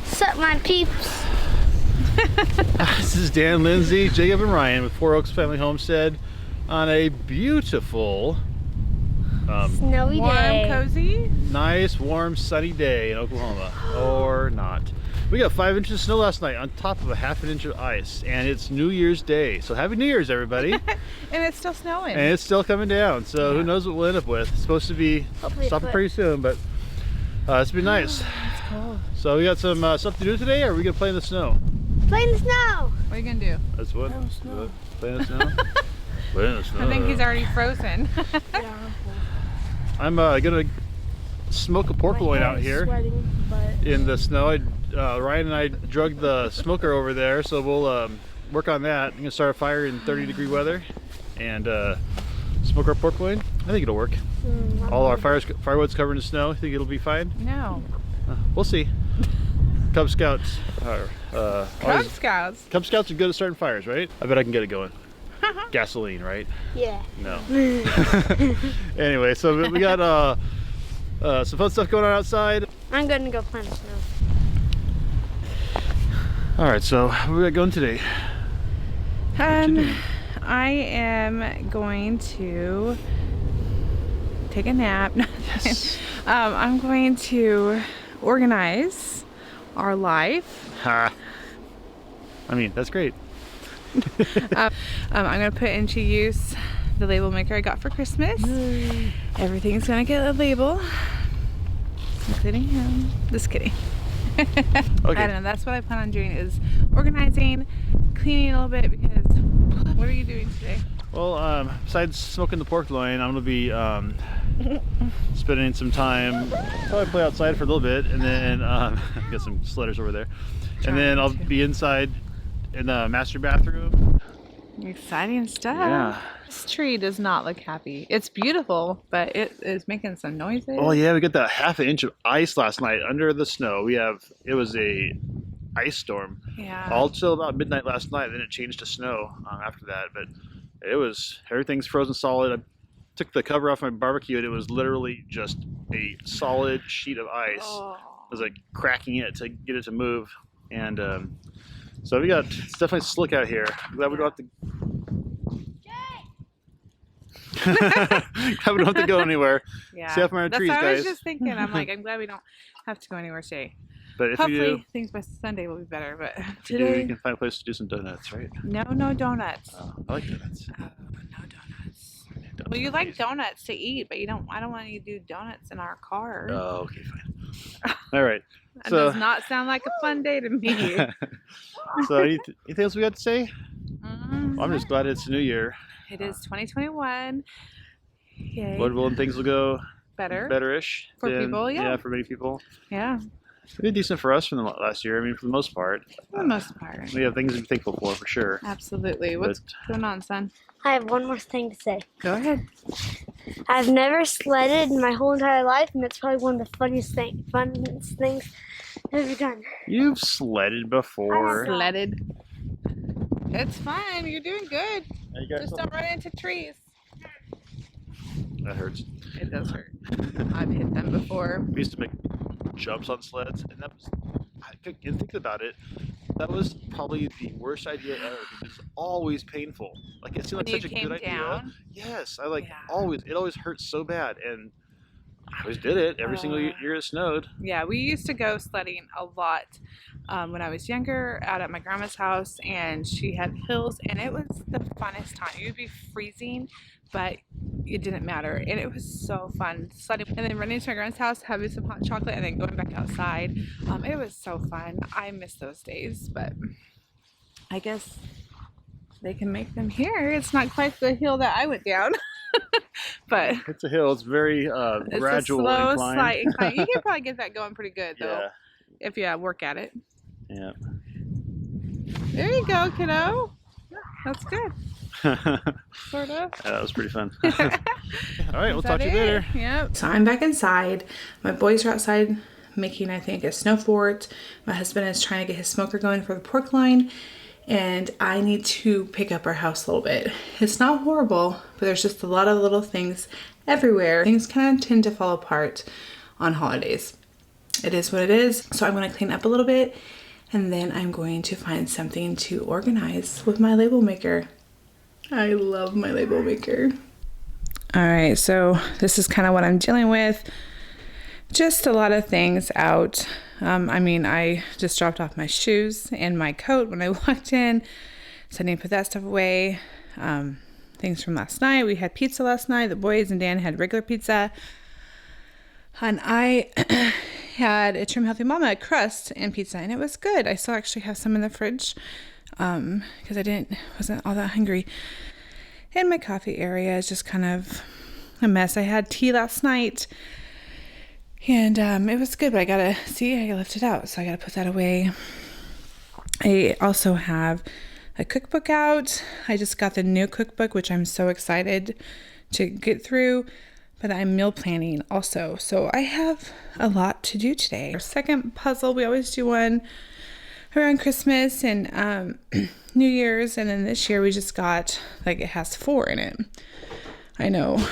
Sup, my peeps. This is Dan, Lindsay, Jacob, and Ryan with Four Oaks Family Homestead on a beautiful, Snowy day. Warm, cozy. nice, warm, sunny day in Oklahoma. Or not. We got 5 inches of snow last night on top of a half an inch of ice, and it's New Year's Day. So happy New Year's, everybody. And it's still snowing. And it's still coming down, so who knows what we'll end up with. It's supposed to be Hopefully stopping pretty soon, but it's been nice. It's cold. So we got some stuff to do today, or are we gonna play in the snow? Play in the snow. What are you gonna do? That's what? Play in the snow. Play in the snow? Play in the snow. I think he's already frozen. Yeah. I'm gonna smoke a pork loin out here Sweating, but in the snow. Ryan and I drugged the smoker over there, so we'll work on that. I'm gonna start a fire in 30-degree weather and smoke our pork loin. I think it'll work. All our firewood's covered in snow. I think it'll be fine. No. We'll see. Cub Scouts Cub Scouts. Cub Scouts are good at starting fires, right? I bet I can get it going. Gasoline, right? yeah. No. Anyway, so we got some fun stuff going on outside. I'm gonna go play in the snow. All right, so what we got going today? I am going to take a nap. Yes. I'm going to organize our life. Ha. I mean, that's great. I'm going to put into use the label maker I got for Christmas. Everything's going to get a label, including him. Just kidding. Okay. I don't know. That's what I plan on doing, is organizing, cleaning a little bit, because what are you doing today? Well, besides smoking the pork loin, I'm gonna be spending some time, probably play outside for a little bit, and then get some sledders over there, and then I'll be inside in the master bathroom. Exciting stuff. Yeah. This tree does not look happy. It's beautiful, but it is making some noises. Oh yeah, we got that half an inch of ice last night under the snow. It was a ice storm. Yeah. All till about midnight last night. Then it changed to snow after that. But everything's frozen solid. I took the cover off my barbecue and it was literally just a solid sheet of ice. Oh. I was like cracking it to get it to move. And so it's definitely slick out here. I'm glad we don't have to. Glad we don't have to go anywhere. Yeah. Stay off my trees, That's what I was guys. just thinking. I'm like, I'm glad we don't have to go anywhere today. But if Hopefully you do, things by Sunday will be better, but you today, can find a place to do some donuts, right? no donuts. Oh, I like donuts. No donuts. Well, you like donuts to eat, but I don't want you to do donuts in our car. Oh, okay, fine. All right. That So, does not sound like a fun day to me. so anything else we got to say? Well, I'm just glad it's a new year. It is 2021. Yay. Lord willing, things will go better-ish. For people, yeah. Yeah, for many people. Yeah, It did decent for us from the last year. I mean, for the most part. for the most part. We have things to be thankful for sure. Absolutely. What's going on, son? I have one more thing to say. Go ahead. I've never sledded in my whole entire life, and it's probably one of the funnest things I've ever done. You've sledded before. Sledded. It's fine. You're doing good. You got Just don't run into trees. That hurts. It does hurt. I've hit them before. We used to make jumps on sleds, and I think about it, that was probably the worst idea ever because it's always painful. Like it seemed like When such a you good came idea. down? Yes, it always hurts so bad, and I always did it every single year it snowed. Yeah, we used to go sledding a lot when I was younger out at my grandma's house, and she had hills, and it was the funnest time. You'd be freezing, but it didn't matter, and it was so fun sledding. And then running to my grandma's house, having some hot chocolate, and then going back outside. It was so fun. I miss those days, but I guess they can make them here. It's not quite the hill that I went down. But It's a hill. It's very it's gradual a slow, incline. slight incline. You can probably get that going pretty good, though, Yeah, if you work at it. yeah. There you go, kiddo. That's good. Sort of. That was pretty fun. All right, we'll Is talk that to you later. it? Yep. So I'm back inside. My boys are outside making, I think, a snow fort. My husband is trying to get his smoker going for the pork loin. And I need to pick up our house a little bit. It's not horrible, but there's just a lot of little things everywhere. Things kind of tend to fall apart on holidays. it is what it is. So I'm going to clean up a little bit, and then I'm going to find something to organize with my label maker. I love my label maker. All right, so this is kind of what I'm dealing with. Just a lot of things out. I mean, I just dropped off my shoes and my coat when I walked in, so I need to put that stuff away. Things from last night. We had pizza last night. The boys and Dan had regular pizza. And I had a Trim Healthy Mama crust and pizza, and it was good. I still actually have some in the fridge because I wasn't all that hungry. And my coffee area is just kind of a mess. I had tea last night, and it was good, but I gotta lift it out, so I gotta put that away. I also have a cookbook out. I just got the new cookbook, which I'm so excited to get through, but I'm meal planning also, so I have a lot to do today. Our second puzzle, we always do one around Christmas and New Year's, and then this year we just got, like, it has 4 in it. I know,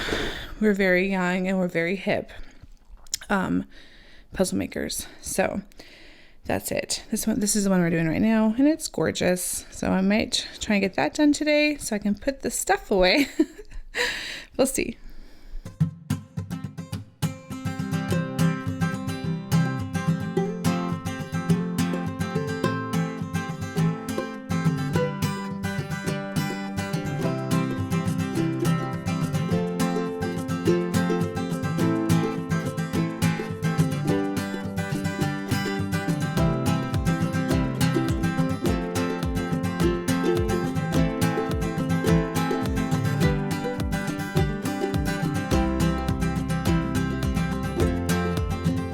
we're very young and we're very hip puzzle makers, so that's it. This is the one we're doing right now, and it's gorgeous, so I might try and get that done today so I can put the stuff away. We'll see.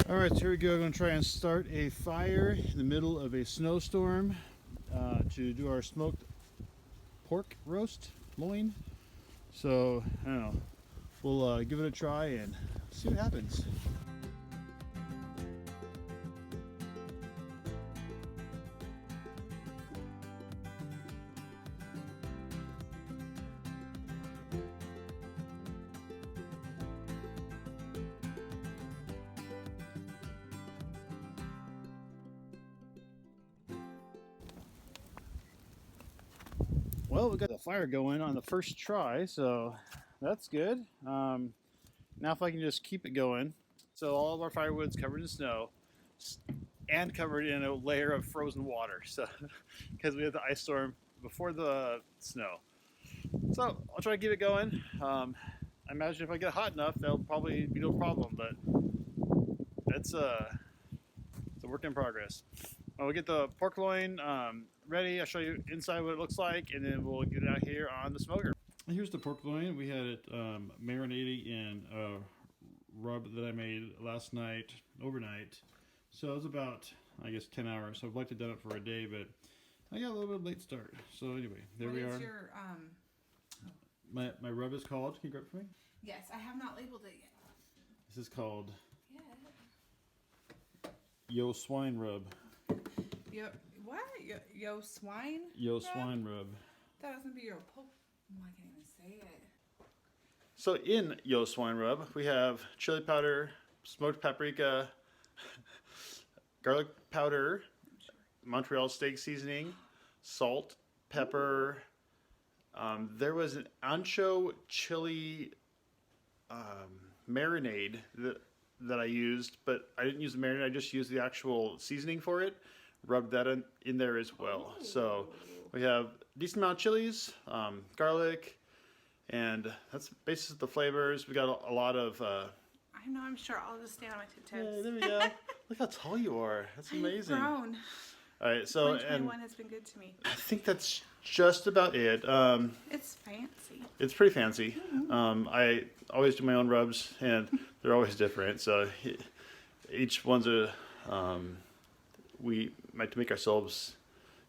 Alright, so here we go. I'm going to try and start a fire in the middle of a snowstorm to do our smoked pork roast loin. So, I don't know. We'll give it a try and see what happens. Well, we got the fire going on the first try, so that's good. Now if I can just keep it going. So all of our firewood's covered in snow and covered in a layer of frozen water. So because we had the ice storm before the snow. So I'll try to keep it going. I imagine if I get hot enough, that'll probably be no problem, but it's a work in progress. We'll get the pork loin ready. I'll show you inside what it looks like, and then we'll get it out here on the smoker. Here's the pork loin. We had it marinating in a rub that I made last night, overnight. So it was about, I guess, 10 hours. So I'd like to have done it for a day, but I got a little bit of a late start. So anyway, there we are. What is your, My rub is called, can you grab it for me? yes, I have not labeled it yet. This is called Yo Swine Rub. Yo, what? Yo swine? Yo Swine Rub. That doesn't be your pulp. Oh, I can't even say it. So in Yo Swine Rub, we have chili powder, smoked paprika, garlic powder, Montreal steak seasoning, salt, pepper. There was an ancho chili marinade that I used, but I didn't use the marinade. I just used the actual seasoning for it. Rubbed that in there as well. So we have a decent amount of chilies, garlic, and that's basically the flavors. We got a lot of. I know. I'm sure. I'll just stand on my tiptoes. Yeah, there we go. Look how tall you are. That's amazing. I've grown. All right, so 2021 has been good to me. I think that's just about it. It's fancy. It's pretty fancy. I always do my own rubs, and they're always different. So each one's a. We like to make ourselves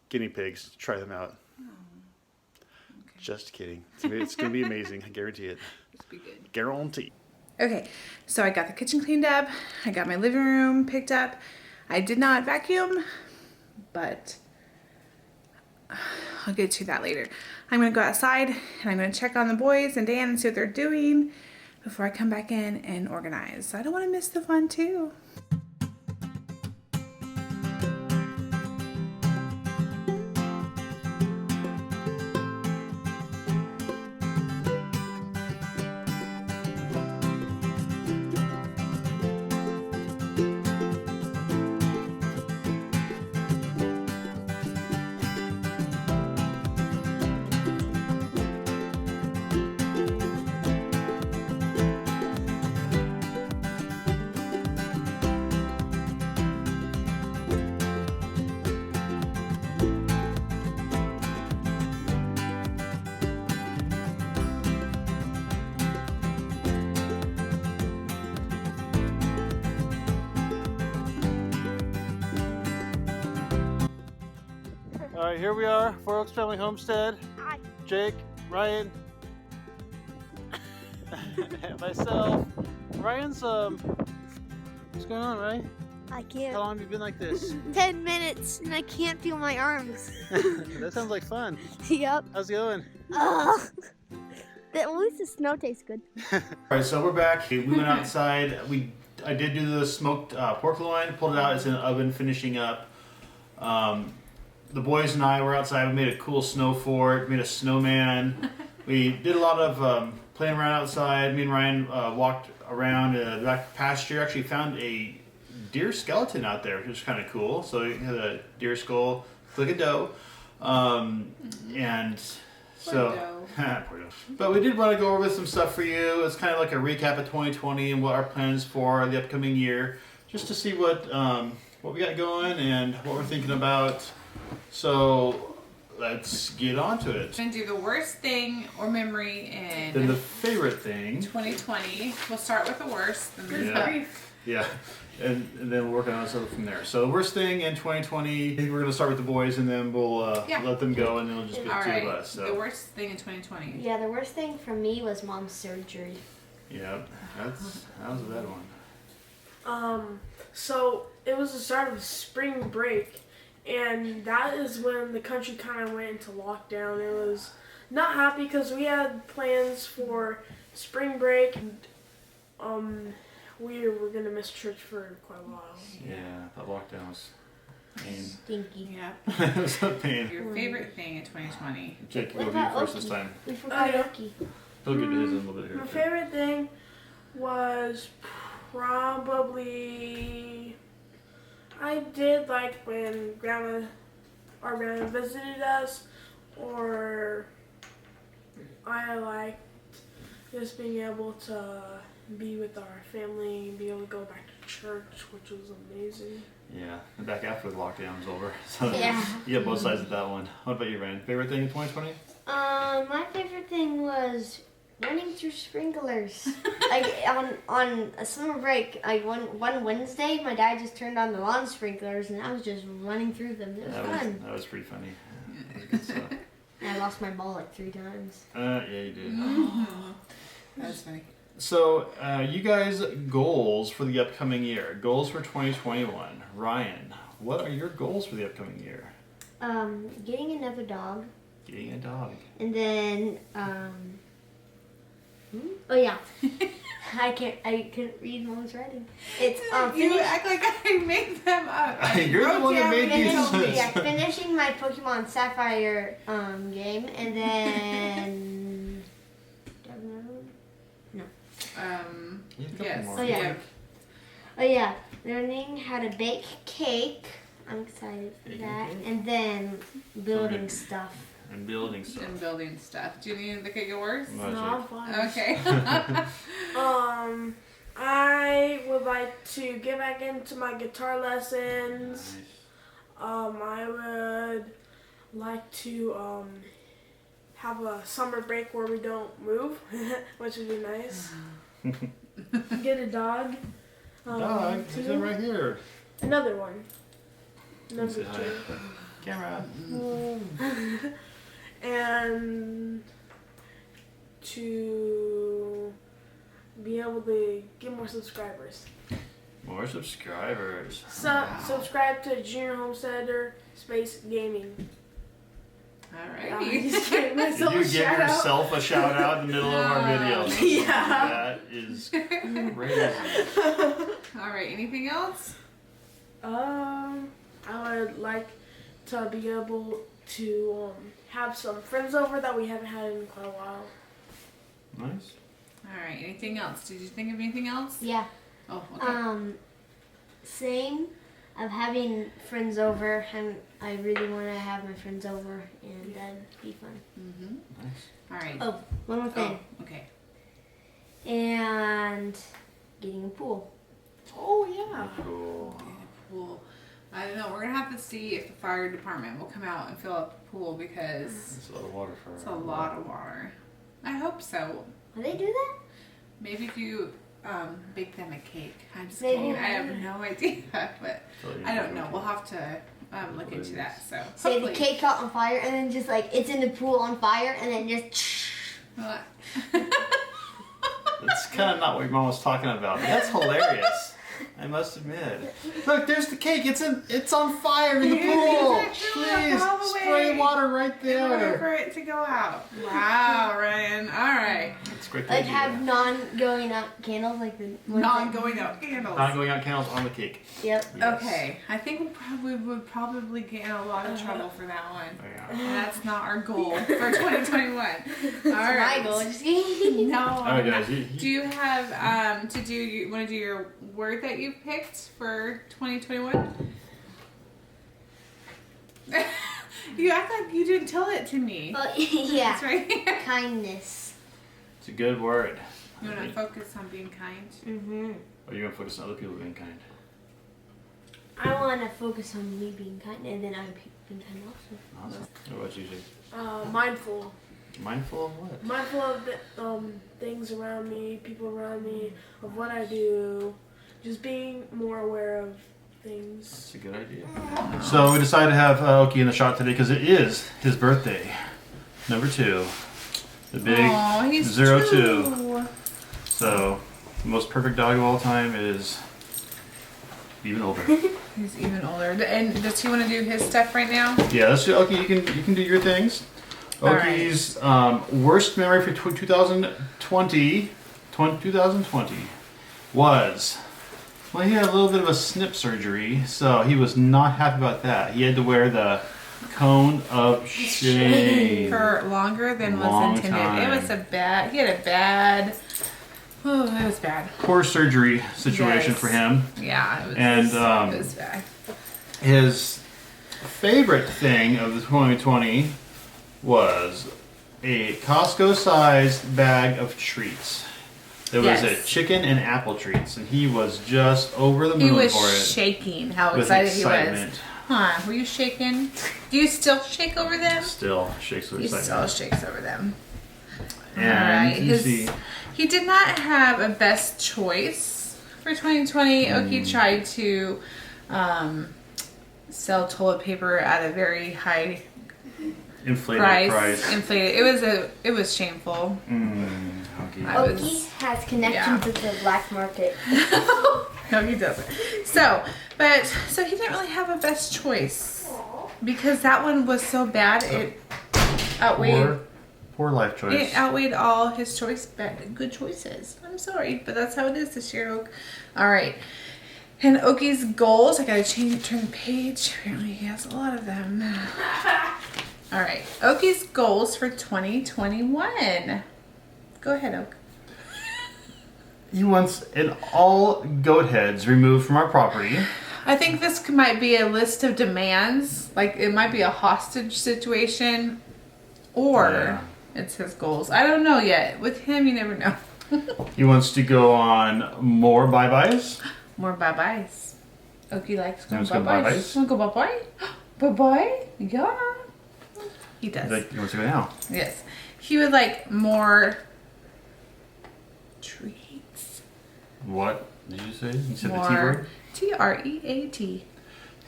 guinea pigs to try them out. Oh, okay. Just kidding. It's going to be amazing. I guarantee it. Just be good. Guarantee. Okay, so I got the kitchen cleaned up. I got my living room picked up. I did not vacuum, but I'll get to that later. I'm going to go outside and I'm going to check on the boys and Dan and see what they're doing before I come back in and organize. I don't want to miss the fun too. Alright, here we are, Four Oaks Family Homestead. Hi. Jake, Ryan, and myself. Ryan's, what's going on, Ryan? I How can't. long have you been like this? 10 minutes and I can't feel my arms. That sounds like fun. Yep. How's it going? Ugh. At least the snow tastes good. Alright, so we're back. We went outside. I did do the smoked pork loin, pulled it out. It's in the oven, finishing up. The boys and I were outside. We made a cool snow fort, made a snowman. We did a lot of playing around outside. Me and Ryan walked around the back pasture. Actually found a deer skeleton out there, which was kind of cool. So you had a deer skull, like a doe. And so, poor doe. But we did want to go over some stuff for you. It's kind of like a recap of 2020 and what our plans for the upcoming year, just to see what we got going and what we're thinking about. So let's get on to it. We're gonna do the worst thing or memory in Then the favorite thing. 2020. We'll start with the worst. And then Yeah, and then we'll work on stuff from there. So the worst thing in 2020, I think we're going to start with the boys and then we'll let them go and then it'll just be the all two right. of us. So. The worst thing in 2020. Yeah, the worst thing for me was mom's surgery. Yeah, that was a bad one. So it was the start of spring break, and that is when the country kind of went into lockdown. It was not happy because we had plans for spring break, and we were gonna miss church for quite a while. Yeah, that lockdown was pain. Stinky. Yeah. It was a pain. Your favorite thing in 2020. Jake, What we'll go about first Oki? this time. We forgot yeah. Oki. He'll get to his in a little bit here. My favorite thing was probably I did like when our grandma visited us, or I liked just being able to be with our family and be able to go back to church, which was amazing. Yeah, and back after the lockdown was over. So Yeah. you got both sides of that one. What about you, Ryan? Favorite thing in 2020? My favorite thing was running through sprinklers. Like on a summer break, one Wednesday, my dad just turned on the lawn sprinklers and I was just running through them. It was fun. That was pretty funny. That was good stuff. And I lost my ball like 3 times. Yeah, you did. That's funny. So, you guys' goals for the upcoming year. Goals for 2021. Ryan, what are your goals for the upcoming year? Getting another dog. Getting a dog. And then, oh yeah. I couldn't read mom's writing. It's, You act like I made them up. You're the one that made these. yeah, finishing my Pokemon Sapphire, game, and then, do I have another one? You have a couple Yes. more. Oh, yeah. Oh yeah, learning how to bake cake. I'm excited for Baking that. cake? And then building good. stuff. And building stuff. And building stuff. Do you need the cake get worse? What about Not fun. Okay. I would like to get back into my guitar you? lessons. I would like to have a summer break where we don't move, which would be nice. Get a dog. Dog, he's in right here. Another one. Number Say hi. 2. Camera. And to be able to get more subscribers. More subscribers. Subscribe to Junior Homesteader Space Gaming. Alrighty. Just giving Did myself you a give shout out. yourself a shout out in the middle of our videos? Yeah. That is crazy. Alright, anything else? I would like to be able to have some friends over that we haven't had in quite a while. Nice. Alright, anything else? Did you think of anything else? Yeah. Oh, okay. Same of having friends over, and I really want to have my friends over, and that'd be fun. Mm-hmm. Nice. Alright. Oh, one more thing. Oh, okay. And getting a pool. Oh yeah. Cool. Okay, the pool. I don't know. We're gonna have to see if the fire department will come out and fill up the pool because It's a lot of water for it's a lot of water. I hope so. Will they do that? Maybe if you bake them a cake. I'm just Maybe. kidding. I have no idea, but So you I don't can know. go We'll have to look into that. So Say the hopefully. cake caught on fire and then just like it's in the pool on fire and then just. That's kind of not what your mom was talking about. But that's hilarious. I must admit. Look, there's the cake. It's on fire in the pool. Please spray water right In order there. for it to go out. Wow, Ryan. All right. That's a great Like idea. have non-going out candles, like the Non-going out candles. Not going out candles on the cake. Yep. Yes. Okay, I think we would probably get in a lot of trouble for that one. Yeah. That's not our goal for 2021. All That's right. my goal. Just kidding. No. All right, guys. Do you have you want to do your word that you picked for 2021? You act like you didn't tell it to me. Oh, yeah. That's right. Kindness. It's a good word. You want to focus on being kind? Mm-hmm. Or you're gonna focus on other people being kind. I want to focus on me being kind and then other people being kind also. Awesome. What about you, Jake? Mindful. Mindful of what? Mindful of the, things around me, people around me, of what I do. Just being more aware of things. That's a good idea. So we decided to have Oki in the shot today because it is his birthday. Number 2. The big Aw, he's 02. 2. So the most perfect dog of all time is even older. He's even older. And does he want to do his stuff right now? Yeah, let's do Oki. You can do your things. All right. Oki's worst memory for 2020 was, well, he had a little bit of a snip surgery, so he was not happy about that. He had to wear the cone of shame. For longer than Long was intended. time. It was he had a bad, oh, it was bad. Poor surgery situation Yes. for him. Yeah, it was, And it was bad. his favorite thing of the 2020 was a Costco-sized bag of treats. There was Yes. a chicken and apple treats, and he was just over the He moon was for it. shaking how with excited he was. excitement. Huh, were you shaking? Do you still shake over them? Still shakes with He still excitement. shakes over them. And Alright, you see, he did not have a best choice for 2020. Oki tried to sell toilet paper at a very high inflated price. price. Inflated. It was shameful. Okay. I was- Oki has connections with the black market. No, he doesn't. So he didn't really have a best choice because that one was so bad. It outweighed. Poor life choice. It outweighed all his good choices. I'm sorry, but that's how it is this year, Oak. All right. And Oki's goals, I gotta turn the page. Apparently he has a lot of them. All right. Oki's goals for 2021. Go ahead, Oak. He wants all goat heads removed from our property. I think this might be a list of demands. Like it might be a hostage situation, or Yeah. it's his goals. I don't know yet. With him, you never know. He wants to go on more bye-byes. More bye-byes. Oki likes going Wants to go bye-byes. bye-byes? Want to go bye-bye? Bye-bye? Yeah. He does. He wants to go now. Yes. He would like more treats. What did you say? You said the T More word? Treat.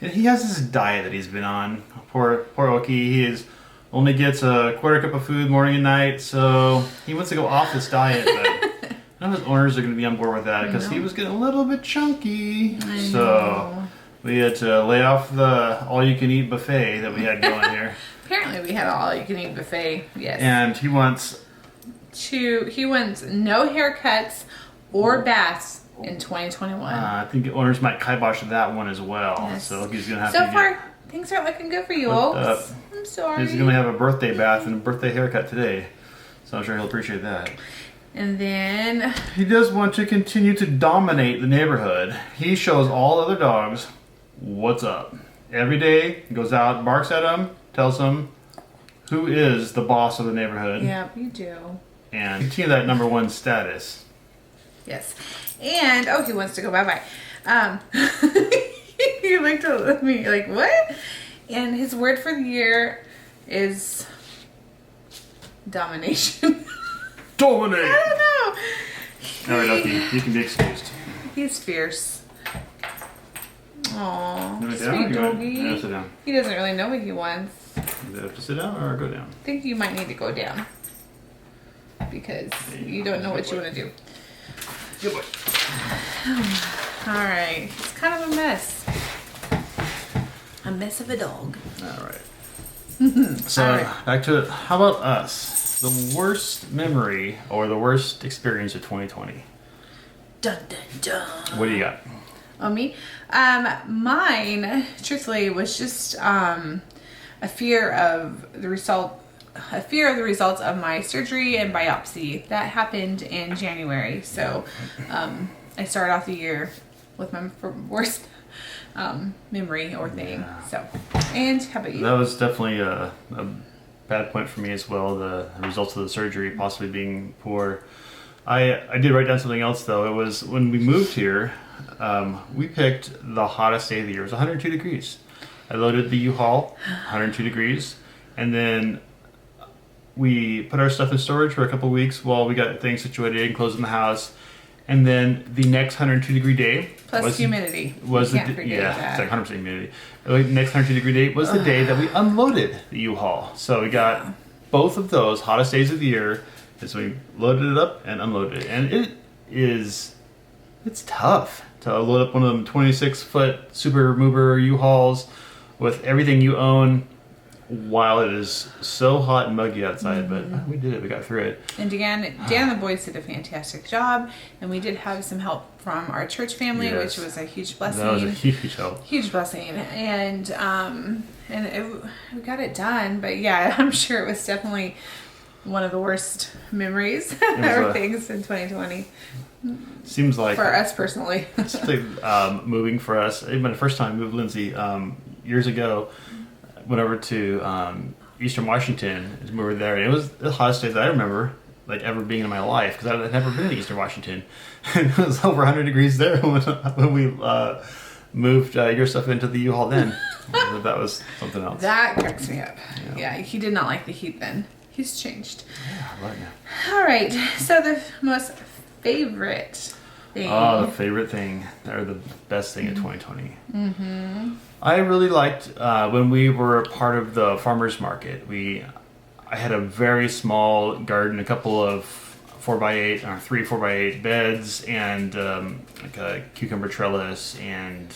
And he has this diet that he's been on. Poor Oki. He only gets a quarter cup of food morning and night, so he wants to go off this diet, but none of his owners are going to be on board with that because he was getting a little bit chunky. So we had to lay off the all-you-can-eat buffet that we had going here. Apparently we had an all-you-can-eat buffet. Yes. And he wants no haircuts or baths in 2021. I think the owners might kibosh that one as well. Yes. So he's going to have So to far, things aren't looking good for you, Hooked Oaks. up. I'm sorry. he's going to have a birthday bath and a birthday haircut today. So I'm sure he'll appreciate that. And then He does want to continue to dominate the neighborhood. He shows all other dogs what's up. Every day, he goes out, barks at them, tells them who is the boss of the neighborhood. yeah, you do. And continue that number 1 status. Yes. And he wants to go bye-bye. He looked at me like, what? And his word for the year is domination. Dominate! I don't know. Alright, Oki, you can be excused. He's fierce. Aw, You want sweet down? You want- doggy. yeah, sit down. He doesn't really know what he wants. Do I have to sit down or go down? I think you might need to go down because you don't know what you want to do. Good boy. All right, it's kind of a mess. A mess of a dog. All right. So All right. back to it. How about us? The worst memory or the worst experience of 2020. Dun dun dun. What do you got? Oh, me? Mine, truthfully, was just a fear of the results of my surgery and biopsy that happened in January. So I started off the year with my worst memory or thing. Yeah. So, and how about you? That was definitely a bad point for me as well. The results of the surgery possibly being poor. I did write down something else though. It was when we moved here. We picked the hottest day of the year. It was 102 degrees. I loaded the U-Haul, 102 degrees, and then we put our stuff in storage for a couple weeks while we got things situated and closing the house. And then the next 102 degree day Plus humidity. was You the can't forget yeah, that. it's like 100% humidity. The next 102 degree day was the day that we unloaded the U-Haul. So we got both of those hottest days of the year. And so we loaded it up and unloaded it, and it's tough to load up one of them 26-foot super mover U-Hauls with everything you own while it is so hot and muggy outside. But we did it. We got through it. And Dan and the boys did a fantastic job, and we did have some help from our church family, Yes. which was a huge blessing. That was a huge help. Huge blessing, and we got it done. But yeah, I'm sure it was definitely one of the worst memories or things in 2020 Seems like for us personally. it's like moving for us. Even the first time I moved Lindsay years ago, went over to Eastern Washington. We were there, and it was the hottest day that I remember like ever being in my life because I'd never been to Eastern Washington, and it was over 100 degrees there when we moved your stuff into the U-Haul. Then that was something else. That cracks me up. Yeah. Yeah, he did not like the heat then. He's changed. Yeah, I love it. All right, so the most favorite thing. Oh, the favorite thing or the best thing of 2020. Mm-hmm. I really liked when we were part of the farmers market. I had a very small garden, a couple of 4x8 or 3 4x8 beds, and like a cucumber trellis and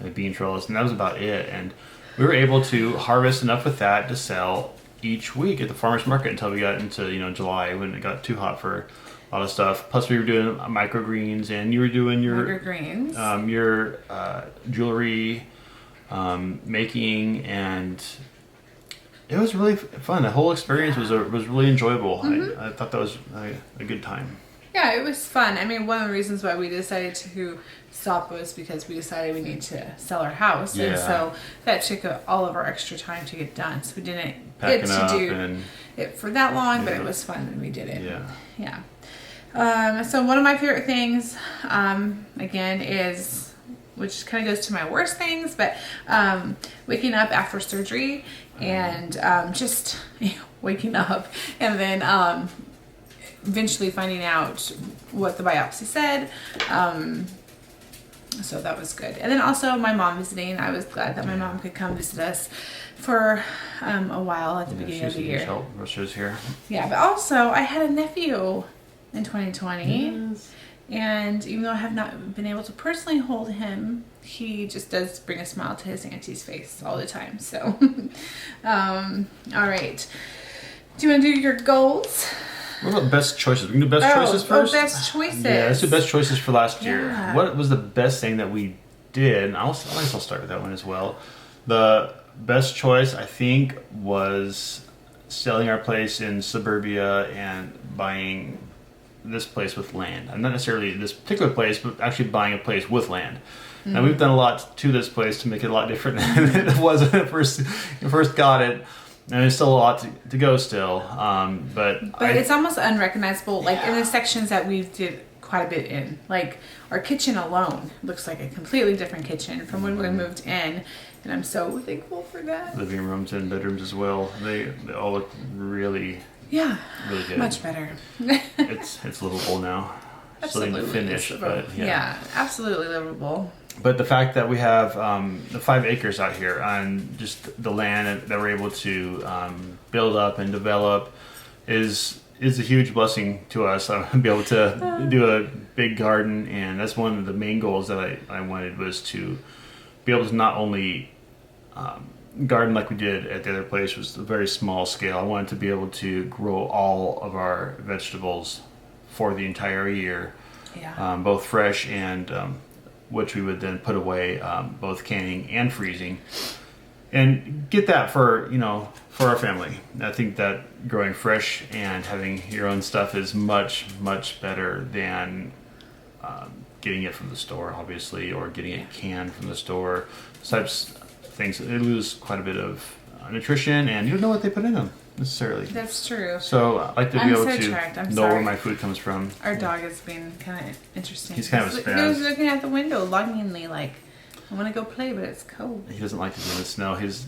a bean trellis, and that was about it. And we were able to harvest enough with that to sell each week at the farmers market until we got into July when it got too hot for a lot of stuff. Plus we were doing microgreens, and you were doing your Microgreens. Your jewelry making, and it was really fun. The whole experience was really enjoyable. I thought that was a good time. Yeah, it was fun. I mean, one of the reasons why we decided to stop was because we decided we need to sell our house, and so that took all of our extra time to get done. So we didn't get to do it for that long, but it was fun and we did it. Yeah. So one of my favorite things, again, is, which kind of goes to my worst things, but waking up after surgery and just waking up and then eventually finding out what the biopsy said. So that was good. And then also my mom visiting. I was glad that my mom could come visit us for a while at the beginning of the year. She was here. Yeah, but also I had a nephew in 2020. Yes. And even though I have not been able to personally hold him, he just does bring a smile to his auntie's face all the time. So, all right. Do you want to do your goals? What about best choices? We can do best choices first? Best choices. Yeah, let's do best choices for last year. Yeah. What was the best thing that we did? And I might as well start with that one as well. The best choice, I think, was selling our place in suburbia and buying this place with land. And not necessarily this particular place, but actually buying a place with land. Mm-hmm. And we've done a lot to this place to make it a lot different than it was when I first got it. And there's still a lot to go still, but it's almost unrecognizable. Like in the sections that we did quite a bit in, like our kitchen alone looks like a completely different kitchen from when we moved in, and I'm so thankful for that. Living rooms and bedrooms as well. They all look really good. Much better. It's livable now. Still need to finish, but yeah, absolutely livable. But the fact that we have the 5 acres out here on just the land that we're able to build up and develop is a huge blessing to us. Be able to do a big garden, and that's one of the main goals that I wanted, was to be able to not only garden like we did at the other place, was a very small scale. I wanted to be able to grow all of our vegetables for the entire year, both fresh and which we would then put away, both canning and freezing, and get that for our family. I think that growing fresh and having your own stuff is much better than getting it from the store, obviously, or getting it canned from the store. Such things, they lose quite a bit of nutrition, and you don't know what they put in them necessarily. That's true. So I like to be able to know sorry. where my food comes from. Our dog is being kind of interesting. He's kind of a spaz. He was looking at the window longingly, like, I want to go play, but it's cold. He doesn't like to be in the snow. His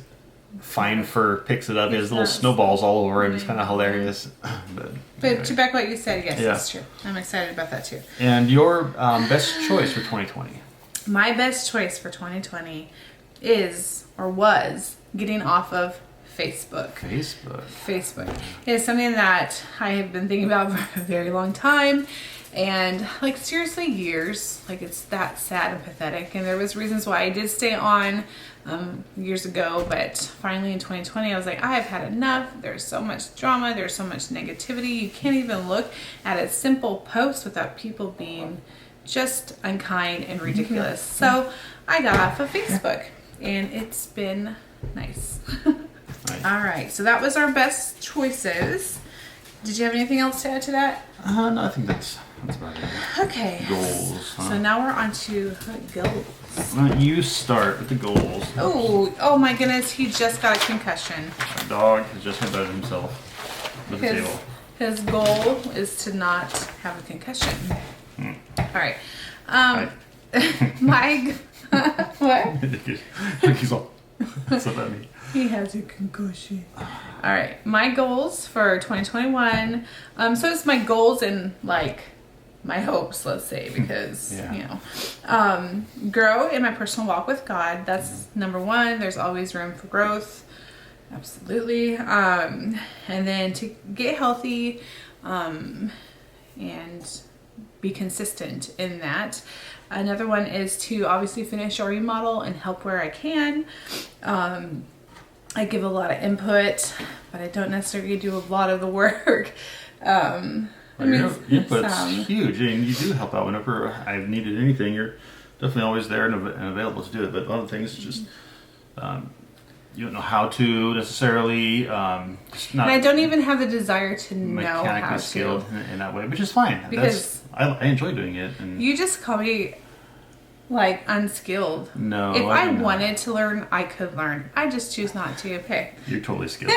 fine fur picks it up. He has little snowballs all over him. It's kind of hilarious. But anyway. To back what you said, yes, Yeah. that's true. I'm excited about that too. And your best choice for 2020? My best choice for 2020 is, or was, getting off of Facebook. Facebook is something that I have been thinking about for a very long time, and like seriously years. Like, it's that sad and pathetic, and there was reasons why I did stay on years ago, but finally in 2020 I was like, I have had enough. There's so much drama, there's so much negativity. You can't even look at a simple post without people being just unkind and ridiculous. So I got off of Facebook, and it's been nice. Nice. All right, so that was our best choices. Did you have anything else to add to that? No, I think that's about it. Okay. Goals. So now we're on to goals. Why don't you start with the goals? Oh my goodness, he just got a concussion. Our dog has just embedded himself with the table. His goal is to not have a concussion. All right. My what? He's all. What's that mean? He has a concussion. All right, my goals for 2021. So it's my goals and like my hopes, let's say, because grow in my personal walk with God. That's number one. There's always room for growth. Absolutely. And then to get healthy, and be consistent in that. Another one is to obviously finish our remodel and help where I can. I give a lot of input, but I don't necessarily do a lot of the work. Your input's huge, and you do help out whenever I've needed anything. You're definitely always there and available to do it. But other things, just you don't know how to necessarily. Just not, and I don't even have the desire to know how to. Mechanically skilled in that way, which is fine. Because I enjoy doing it. And you just call me like unskilled. No. If I wanted to learn, I could learn. I just choose not to. Okay. You're totally skilled.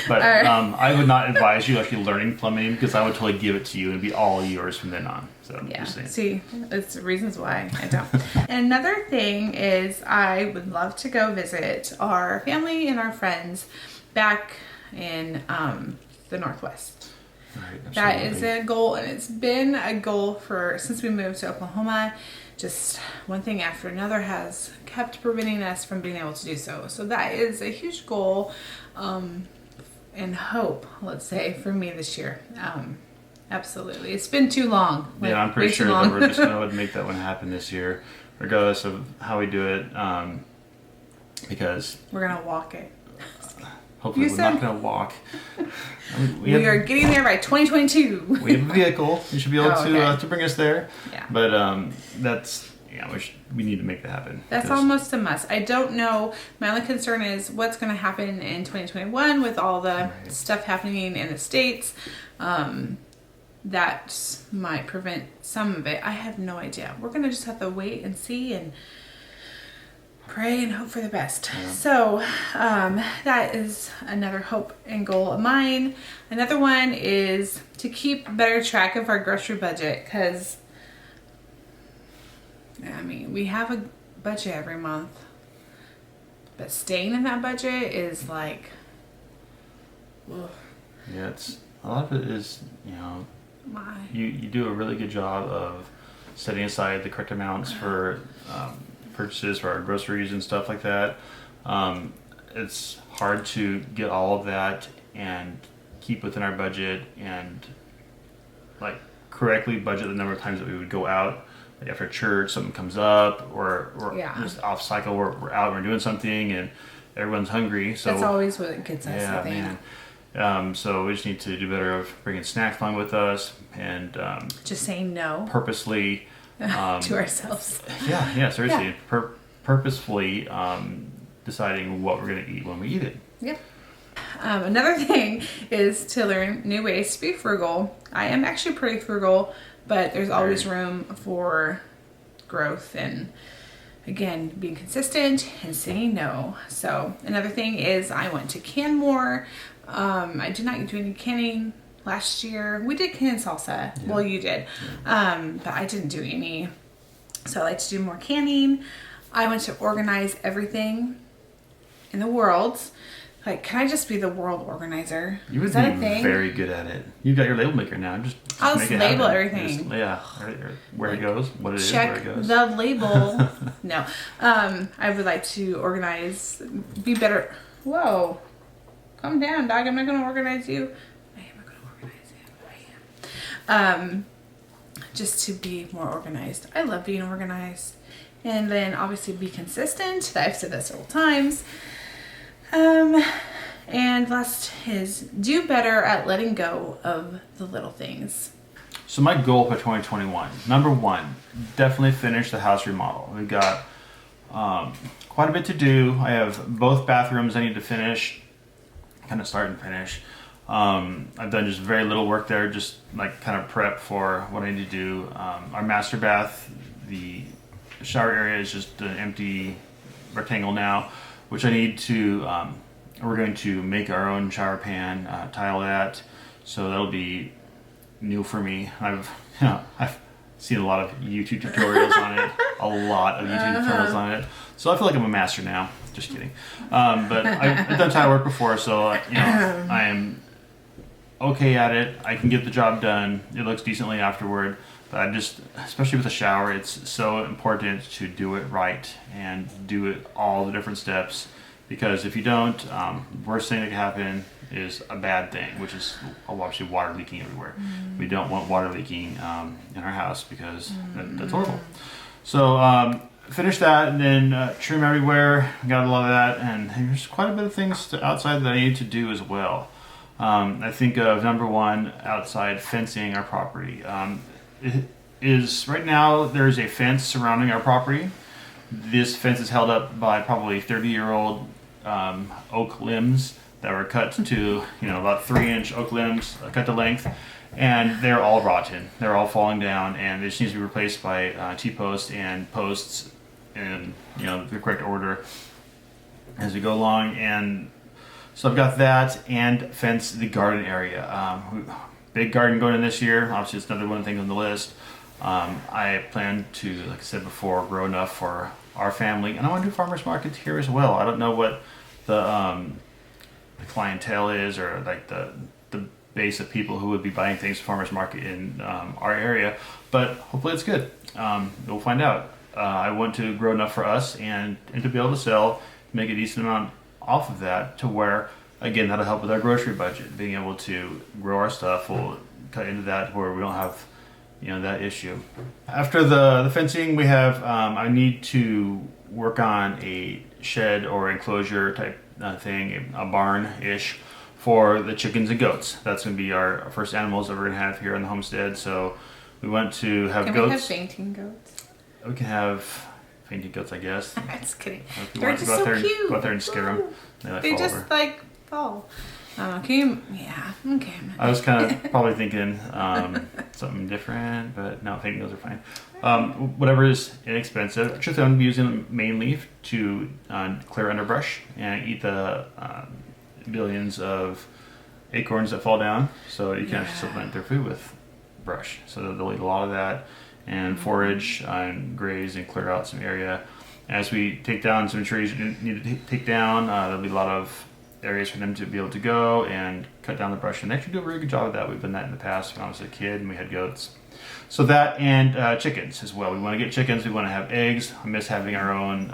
But I would not advise you actually learning plumbing, because I would totally give it to you and it'd be all yours from then on. So yeah. Just saying. See, it's reasons why I don't. Another thing is I would love to go visit our family and our friends back in the Northwest. Right, that is a goal, and it's been a goal since we moved to Oklahoma. Just one thing after another has kept preventing us from being able to do so. So that is a huge goal and hope, let's say, for me this year. Absolutely. It's been too long. Yeah, I'm pretty sure that we're just going to make that one happen this year, regardless of how we do it, because we're going to walk it. Hopefully we're not going to walk. We are getting there by 2022. We have a vehicle. You should be able to bring us there. Yeah. But we need to make that happen. That's almost a must. I don't know. My only concern is what's going to happen in 2021 with all the stuff happening in the States. That might prevent some of it. I have no idea. We're going to just have to wait and see and pray and hope for the best. Yeah. So that is another hope and goal of mine. Another one is to keep better track of our grocery budget, because I mean, we have a budget every month, but staying in that budget is like, ugh. Yeah, a lot of it is, you do a really good job of setting aside the correct amounts for purchases for our groceries and stuff like that. It's hard to get all of that and keep within our budget and like correctly budget the number of times that we would go out. Like after church, something comes up, or just off cycle, we're out, we're doing something, and everyone's hungry. So that's always what gets us. yeah, I think. man. So we just need to do better of bringing snacks along with us and Just saying no purposely to ourselves. Yeah, seriously, Yeah. Purposefully deciding what we're going to eat when we eat it. Yep. Another thing is to learn new ways to be frugal. I am actually pretty frugal, but there's always room for growth and, again, being consistent and saying no. So another thing is I want to can more. I did not do any canning last year. We did can salsa. Yeah. Well, you did. But I didn't do any. So I like to do more canning. I want to organize everything in the world. Like, can I just be the world organizer? You would be very good at it. You've got your label maker now. I'll make it label happen. everything. Where it goes, what it is, check where it goes. the label. No. I would like to organize, be better. Whoa. Calm down, dog. I'm not going to organize you. I am not going to organize you. I am. Just to be more organized. I love being organized. And then obviously be consistent. I've said that several times. And last is do better at letting go of the little things. So my goal for 2021, number one, definitely finish the house remodel. We've got quite a bit to do. I have both bathrooms I need to finish, kind of start and finish. I've done just very little work there, just like kind of prep for what I need to do. Our master bath, the shower area is just an empty rectangle now, which I need to, we're going to make our own shower pan, tile that, so that'll be new for me. I've seen a lot of YouTube tutorials on it, tutorials on it, so I feel like I'm a master now. Just kidding. But I've done tile work before, so I am okay at it. I can get the job done. It looks decently afterward. But I just, especially with a shower, it's so important to do it right and do it all the different steps, because if you don't, worst thing that can happen is a bad thing, which is obviously water leaking everywhere. We don't want water leaking in our house because that's horrible. So finish that and then trim everywhere. Got a lot of that, and there's quite a bit of things outside that I need to do as well. I think of number one, outside fencing our property. It is right now there's a fence surrounding our property. This fence is held up by probably 30-year-old oak limbs that were cut to about 3-inch oak limbs cut to length, and they're all rotten. They're all falling down, and it just needs to be replaced by T-posts and posts in the correct order as we go along. And so I've got that and fence the garden area. Big garden going in this year. Obviously, it's another one of the things on the list. I plan to, like I said before, grow enough for our family, and I want to do farmers markets here as well. I don't know what the clientele is, or like the base of people who would be buying things from farmers market in our area, but hopefully it's good. We'll find out. I want to grow enough for us and to be able to sell, make a decent amount off of that, to where, again, that'll help with our grocery budget. Being able to grow our stuff will cut into that where we don't have that issue. After the fencing, we have I need to work on a shed or enclosure type thing, a barn-ish, for the chickens and goats. That's going to be our first animals that we're going to have here on the homestead. So we want to have goats. Can we have fainting goats? We can have fainting goats, I guess. I'm just kidding. They're just so cute. Go out there and scare them. They fall just over. fall. Yeah, okay. I was kind of probably thinking something different, but no, fainting goats are fine. Whatever is inexpensive. Truthfully, I'm going to be using main leaf to clear underbrush and eat the billions of acorns that fall down, so you can actually supplement their food with brush. So they'll eat a lot of that and forage and graze and clear out some area. As we take down some trees we need to take down, there'll be a lot of areas for them to be able to go and cut down the brush, and they actually do a really good job of that. We've done that in the past when I was a kid and we had goats. So that and chickens as well. We want to get chickens. We want to have eggs. I miss having our own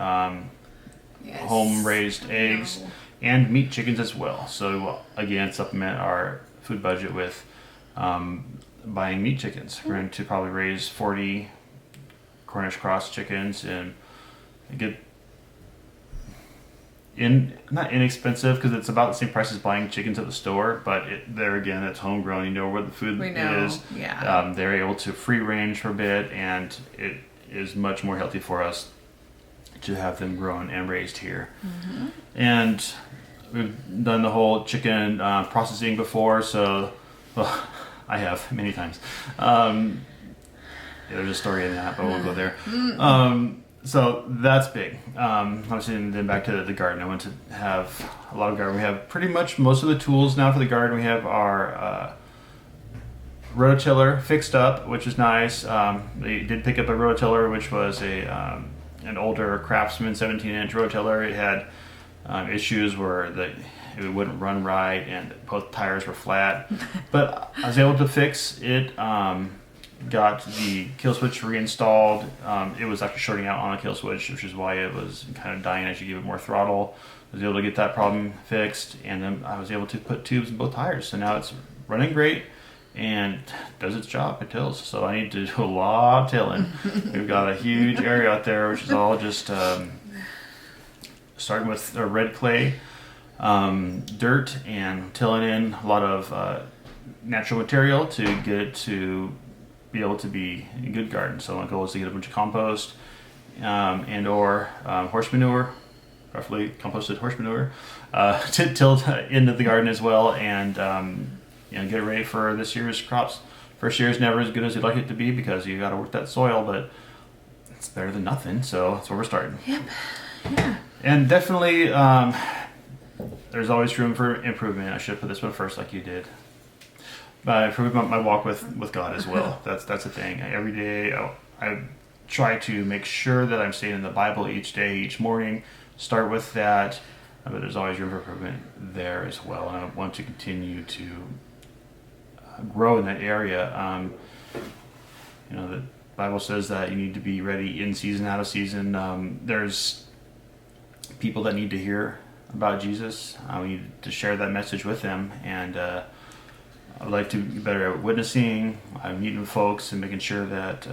home-raised eggs and meat chickens as well. So again, supplement our food budget with buying meat chickens. We're going to probably raise 40 Cornish cross chickens and get not inexpensive because it's about the same price as buying chickens at the store, but there again, it's homegrown. You know where the food is. Yeah. They're able to free range for a bit, and it is much more healthy for us to have them grown and raised here. Mm-hmm. And we've done the whole chicken processing before, so I have many times. There's a story in that, but we'll go there. So that's big. Obviously, and then back to the garden. I want to have a lot of garden. We have pretty much most of the tools now for the garden. We have our rototiller fixed up, which is nice. They did pick up a rototiller, which was an older Craftsman 17-inch rototiller. It had issues where it wouldn't run right, and both tires were flat. But I was able to fix it. Got the kill switch reinstalled. It was actually shorting out on a kill switch, which is why it was kind of dying as you give it more throttle. I was able to get that problem fixed, and then I was able to put tubes in both tires. So now it's running great and does its job. It tills. So I need to do a lot of tilling. We've got a huge area out there, which is all just starting with red clay, dirt, and tilling in a lot of natural material to get it to be able to be a good garden. So my goal is to get a bunch of compost and or horse manure, roughly composted horse manure, to till into the garden as well, and get it ready for this year's crops. First year is never as good as you'd like it to be because you got to work that soil, but it's better than nothing. So that's where we're starting. Yep. Yeah. And definitely, there's always room for improvement. I should have put this one first, like you did. Improve my walk with God as well. That's the thing. Every day I try to make sure that I'm staying in the Bible each day, each morning. Start with that, but there's always room for improvement there as well. And I want to continue to grow in that area. The Bible says that you need to be ready in season, out of season. There's people that need to hear about Jesus. We need to share that message with them, and I would like to be better at witnessing, meeting with folks, and making sure that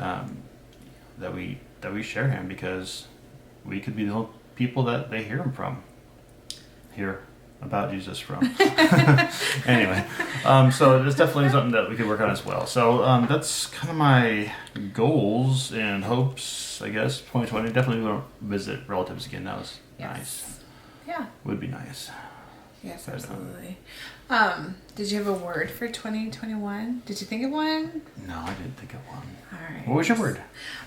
that we share Him, because we could be the people that they hear about Jesus from. Anyway, so it's definitely something that we could work on as well. So that's kind of my goals and hopes, I guess. 2020, definitely going to visit relatives again. That was nice. Yeah. Would be nice. Yes, absolutely. Did you have a word for 2021? Did you think of one? No, I didn't think of one. All right. What was your word?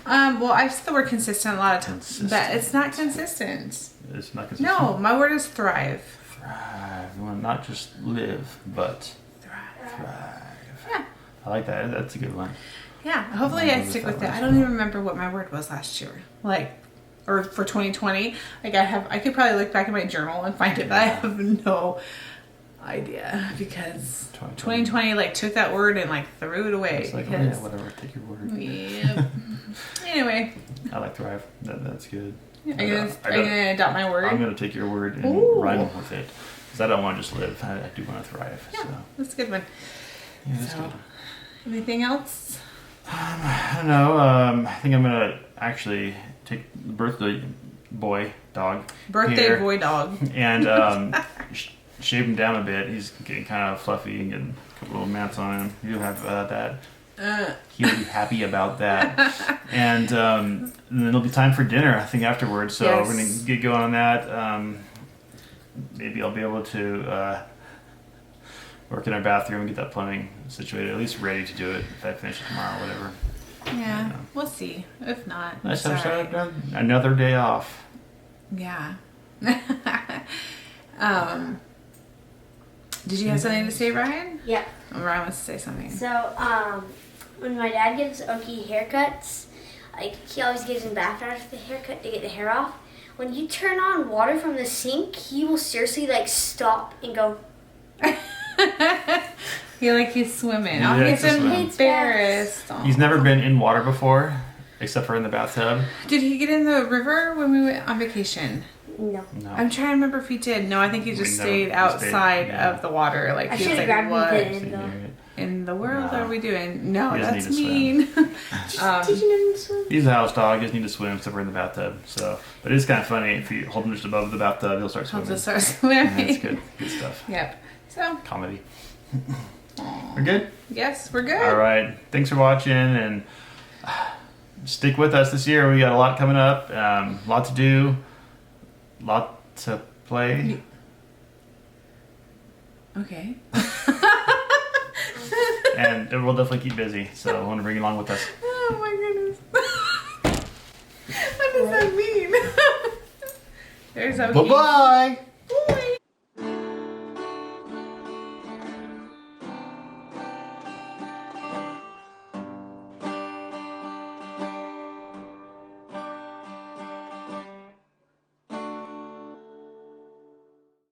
Well, I've said the word consistent a lot of times, but it's not consistent. It's not consistent? No, my word is thrive. Thrive. You want to not just live, but thrive. Yeah. I like that. That's a good one. Yeah. Hopefully I stick with it. I don't even remember what my word was last year. Or for 2020. I could probably look back in my journal and find it, but I have no idea because 2020 took that word and threw it away. It's like, whatever, take your word. Yeah. Anyway. I like thrive. That's good. Are you gonna adopt my word? I'm gonna take your word and rhyme with it, because I don't want to just live. I do want to thrive. Yeah, so. That's a good one. Yeah, that's good. Anything else? I don't know. I think I'm gonna actually take the birthday boy dog, and shave him down a bit. He's getting kind of fluffy and getting a couple little mats on him. You'll have that. He'll be happy about that. And then it'll be time for dinner, I think, afterwards. So we're going to get going on that. Maybe I'll be able to work in our bathroom and get that plumbing situated, at least ready to do it if I finish it tomorrow or whatever. Yeah, we'll see. If not, nice to have another day off. Yeah. Did you have something to say, Ryan? Yeah. Ryan wants to say something. So, when my dad gives Oki haircuts, he always gives him bath after the haircut to get the hair off. When you turn on water from the sink, he will seriously stop and go. He He's swimming. He Oh, likes he's to swim. embarrassed. He's never been in water before, except for in the bathtub. Did he get in the river when we went on vacation? No. No. I'm trying to remember if he did. No, I think he just We never- stayed we outside yeah. of the water. Like I he was should have like, grabbed what him and put it in though. in the world No. are we doing? No, He doesn't that's need to mean. Teaching him to swim. He's a house dog. He doesn't need to swim except for in the bathtub. So, but it's kind of funny if you hold him just above the bathtub, he'll start I'll swimming. just start Yeah, swimming. it's good. Good stuff. Yep. So, Comedy. We're good. yes, we're good. All right. Thanks for watching and stick with us this year. We got a lot coming up. Lot to do. Lot to play. Okay. And we'll definitely keep busy. So I want to bring you along with us. Oh my goodness. What does that mean? There's Okie. Bye-bye.